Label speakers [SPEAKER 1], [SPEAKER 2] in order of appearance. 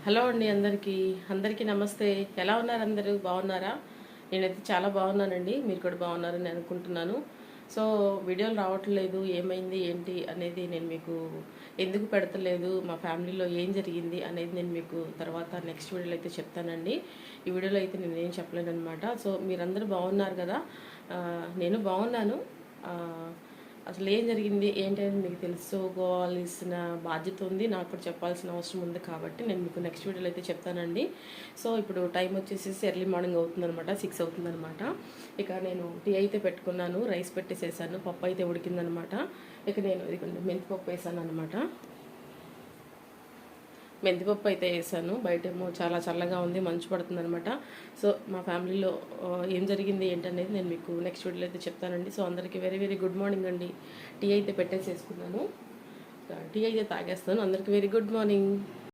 [SPEAKER 1] Hello అండి అందరికీ నమస్తే. ఎలా ఉన్నారు అందరూ? బాగున్నారా? నేనైతే చాలా బాగున్నానండి. మీరు కూడా బాగున్నారని నేను అనుకుంటున్నాను. సో వీడియోలు రావట్లేదు, ఏమైంది ఏంటి అనేది నేను మీకు ఎందుకు పెడతలేదు, మా ఫ్యామిలీలో ఏం జరిగింది అనేది నేను మీకు తర్వాత నెక్స్ట్ వీడియోలో అయితే చెప్తానండి. ఈ వీడియోలో అయితే నేను ఏం చెప్పలేనమాట. సో మీరందరూ బాగున్నారు కదా? నేను బాగున్నాను. అసలు ఏం జరిగింది ఏంటనేది మీకు తెలుసుకోవాల్సిన బాధ్యత ఉంది, నాకు కూడా చెప్పాల్సిన అవసరం ఉంది. కాబట్టి నేను మీకు నెక్స్ట్ వీడియోలో అయితే చెప్తానండి. సో ఇప్పుడు టైం వచ్చేసి ఎర్లీ మార్నింగ్ అవుతుందనమాట, 6 అవుతుందనమాట. ఇక నేను టీ అయితే పెట్టుకున్నాను, రైస్ పెట్టేసేసాను, పప్పు అయితే ఉడికిందనమాట. ఇక నేను ఇదిగోండి మెంతిపప్పు వేసాను అనమాట. మెంతిపప్పు అయితే వేసాను. బయటేమో చాలా చల్లగా ఉంది, మంచు పడుతుంది అనమాట. సో మా ఫ్యామిలీలో ఏం జరిగింది ఏంటనేది నేను మీకు నెక్స్ట్ వీడియోలో అయితే చెప్తానండి. సో అందరికీ వెరీ వెరీ గుడ్ మార్నింగ్ అండి. టీ అయితే పెట్టేసేసుకున్నాను, టీ అయితే తాగేస్తాను. అందరికీ వెరీ గుడ్ మార్నింగ్.